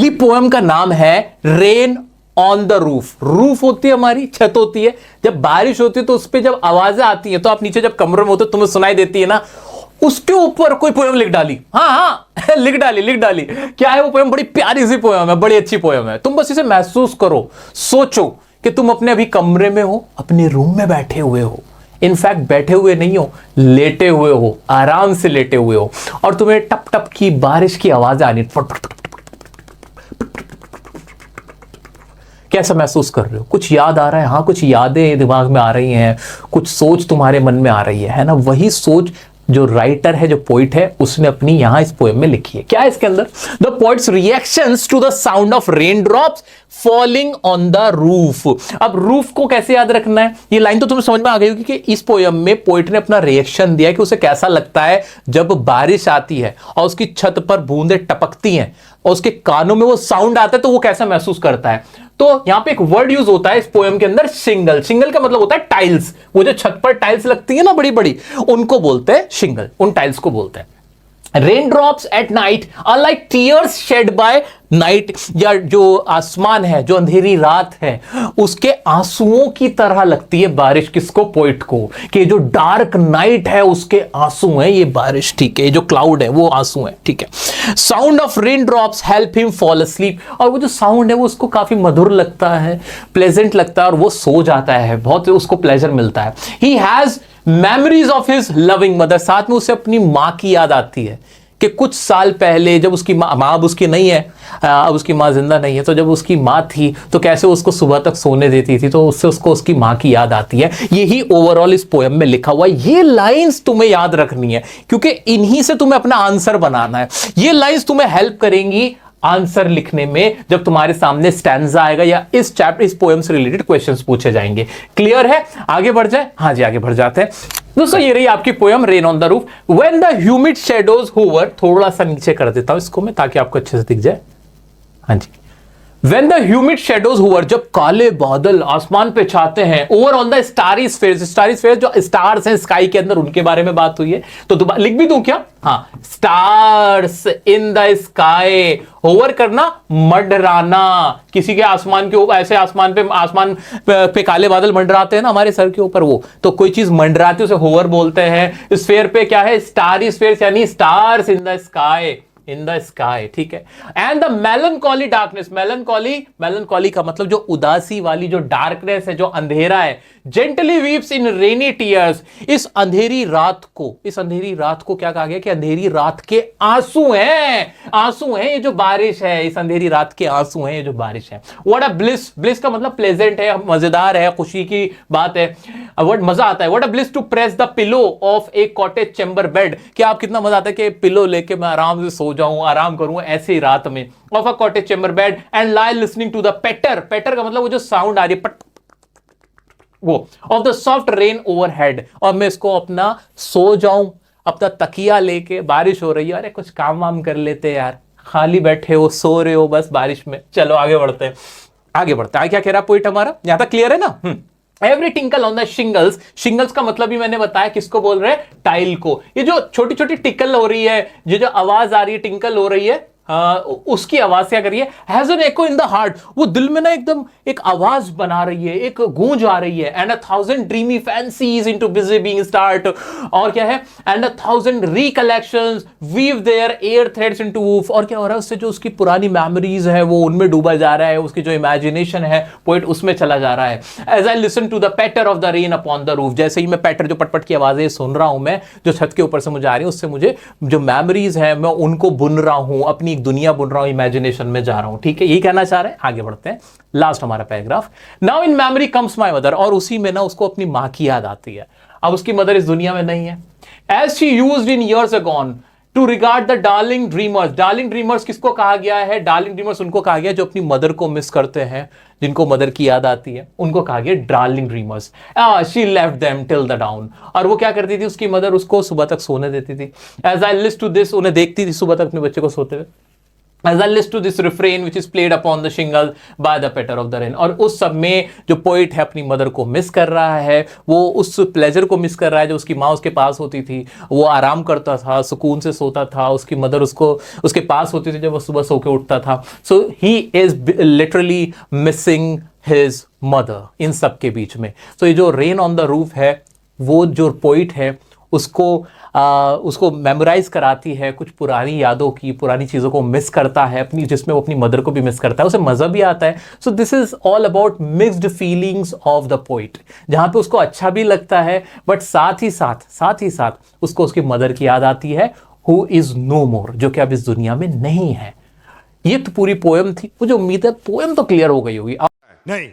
ये पोएम का नाम है rain on the roof. Roof होती है हमारी, छत होती है। जब बारिश होती है तो उस पर जब आवाजें आती हैं, तो आप नीचे जब कमरे में होते हो तुम्हें सुनाई देती है ना, उसके ऊपर कोई पोएम लिख डाली। हाँ लिख डाली। क्या है वो पोएम? बड़ी प्यारी सी पोएम है, बड़ी अच्छी पोएम है। तुम बस इसे महसूस करो, सोचो कि तुम अपने अभी कमरे में हो, अपने रूम में बैठे हुए हो। इनफैक्ट बैठे हुए नहीं हो, लेटे हुए हो, आराम से लेटे हुए हो, और तुम्हें टप टप की बारिश की आवाज आ रही है। कैसा महसूस कर रहे हो? कुछ याद आ रहा है? हाँ, कुछ यादें दिमाग में आ रही हैं, कुछ सोच तुम्हारे मन में आ रही है ना? वही सोच जो राइटर है, जो पोइट है, उसने अपनी यहां इस पोएम में लिखी है। क्या है इसके अंदर? The poet's reactions to the sound of raindrops falling on the roof. अब रूफ को कैसे याद रखना है? ये लाइन तो तुम्हें समझ में आ गई होगी कि इस पोएम में पोइट ने अपना रिएक्शन दिया कि उसे कैसा लगता है जब बारिश आती है और उसकी छत पर बूंदें टपकती हैं और उसके कानों में वो साउंड आता है, तो वो कैसा महसूस करता है। तो यहां पे एक वर्ड यूज होता है इस पोएम के अंदर, शिंगल। शिंगल का मतलब होता है टाइल्स। वो जो छत पर टाइल्स लगती है ना बड़ी बड़ी, उनको बोलते हैं शिंगल, उन टाइल्स को बोलते हैं। Raindrops at night are like tears shed by night, या जो आसमान है, जो अंधेरी रात है, उसके आंसुओं की तरह लगती है बारिश। किसको? पोइट को। कि जो डार्क नाइट है उसके आंसू हैं ये बारिश, ठीक है? जो क्लाउड है वो आंसू है, ठीक है? Sound of rain drops help him fall asleep, और वो जो साउंड है वो उसको काफी मधुर लगता है, प्लेजेंट लगता है, और वो सो जाता है, बहुत उसको प्लेजर मिलता है। He has memories of his loving mother, साथ में उसे अपनी मां की याद आती है कि कुछ साल पहले जब उसकी माँ अब उसकी नहीं है, अब उसकी माँ जिंदा नहीं है, तो जब उसकी माँ थी तो कैसे उसको सुबह तक सोने देती थी, तो उससे उसको उसकी माँ की याद आती है। यही ओवरऑल इस पोएम में लिखा हुआ है। ये लाइंस तुम्हें याद रखनी है क्योंकि इन्हीं से तुम्हें अपना आंसर बनाना है। ये लाइंस तुम्हें हेल्प करेंगी आंसर लिखने में जब तुम्हारे सामने स्टैंजा आएगा या इस चैप्टर, इस पोएम से रिलेटेड क्वेश्चंस पूछे जाएंगे। क्लियर है? आगे बढ़ जाए? हाँ जी, आगे बढ़ जाते हैं दोस्तों। ये रही आपकी poem rain on the roof. When the humid shadows hover, थोड़ा सा नीचे कर देता हूं इसको मैं ताकि आपको अच्छे से दिख जाए। हाँ जी। When the humid shadows hover, जब काले बादल आसमान पे छाते हैं, over on the starry spheres, starry spheres जो स्टार्स हैं स्काई के अंदर, उनके बारे में बात हुई है, तो दोबारा लिख भी दूं क्या? हाँ, stars in the sky. Hover करना, मंडराना। किसी के आसमान के ऊपर, ऐसे आसमान पे काले बादल मंडराते हैं ना हमारे सर के ऊपर, वो तो कोई चीज मंडराती है उसे होवर बोलते हैं। स्फीयर पे क्या है? स्टारी स्फीयर्स, यानी stars in the sky, in the sky, ठीक है? And the melancholy darkness, melancholy का मतलब जो उदासी वाली जो डार्कनेस है, जो अंधेरा है, जेंटली वीप्स इन रेनी टीयर्स, इस अंधेरी रात को क्या कहा गया कि अंधेरी रात के आंसू हैं ये जो बारिश है, इस अंधेरी रात के आंसू हैं ये जो बारिश है। व्हाट अ ब्लिस, ब्लिस का मतलब प्लेजेंट है, मजेदार है, खुशी की बात है, वर्ड मजा आता है। What a bliss to press the pillow of a cottage chamber bed, क्या आप कितना मजा आता है कि पिलो लेके मैं आराम से सो जाऊं, आराम करूं ऐसे ही रात में। Of a cottage chamber bed and lie listening to the patter, patter का मतलब वो जो साउंड आ रही है, वो of the soft rain overhead, और मैं इसको अपना सो जाऊं, अपना तकिया लेके, बारिश हो रही है, अरे कुछ काम वाम कर लेते यार, खाली बैठे हो, सो रहे हो बस बारिश में। चलो आगे बढ़ते हैं। क्या कह रहा पोइट हमारा? यहां तक क्लियर है ना? Every tinkle on the shingles, shingles का मतलब भी मैंने बताया, किसको बोल रहे हैं? टाइल को। ये जो छोटी छोटी टिकल हो रही है, ये जो आवाज आ रही है, टिंकल हो रही है, उसकी आवाज क्या करिए? Has an echo in the heart, वो दिल में ना एकदम एक आवाज बना रही है, एक गूंज आ रही है। And 1000 dreamy fancies into busy being start, और क्या है? And 1000 recollections weave their air threads into woof, और क्या हो रहा है? उससे जो उसकी पुरानी मेमोरीज है वो उनमें डूबा जा रहा है, उसकी जो इमेजिनेशन है पोइट उसमें चला जा रहा है। As I listen to the patter of the rain upon the roof, जैसे ही मैं पैटर, जो पटपट की आवाजें सुन रहा हूं मैं, जो छत के ऊपर से मुझे आ रही है, उससे मुझे जो मेमोरीज है मैं उनको बुन रहा हूं, अपनी दुनिया बुन रहा हूं, इमेजिनेशन में जा रहा हूं, ठीक है? यही कहना चाह रहे हैं। आगे बढ़ते हैं, लास्ट हमारा paragraph. Now in memory comes my mother, और उसी में ना उसको अपनी मां की याद आती है। अब उसकी मदर इस दुनिया में नहीं है। As she used in years agone to regard the darling dreamers, darling dreamers किसको कहा गया है? डार्लिंग ड्रीमर्स उनको कहा गया जो अपनी मदर को मिस करते हैं, जिनको मदर की याद आती है, उनको कहा गया darling dreamers. She left them till the down, और वो क्या करती थी? उसकी मदर उसको सुबह तक सोने देती थी। As I list to this, उन्हें देखती थी सुबह तक अपने बच्चे को सोते हुए। as I listen to this refrain which is played upon the shingle by the patter of the rain। और उस सब में जो पोइट है अपनी मदर को मिस कर रहा है, वो उस प्लेजर को मिस कर रहा है जो उसकी माँ उसके पास होती थी, वो आराम करता था, सुकून से सोता था, उसकी मदर उसको उसके पास होती थी जब वो सुबह सो के उठता था। So he is literally missing his mother इन सब के बीच में। तो ये जो रेन ऑन द रूफ है, वो जो पोइट है उसको मेमोराइज कराती है कुछ पुरानी यादों की, पुरानी चीज़ों को मिस करता है अपनी, जिसमें वो अपनी मदर को भी मिस करता है, उसे मज़ा भी आता है। So this is all about mixed feelings of the poet, जहाँ पे उसको अच्छा भी लगता है बट साथ ही साथ उसको उसकी मदर की याद आती है, हु इज नो मोर, जो कि अब इस दुनिया में नहीं है। ये तो पूरी पोएम थी। मुझे उम्मीद है पोएम तो क्लियर हो गई होगी। नहीं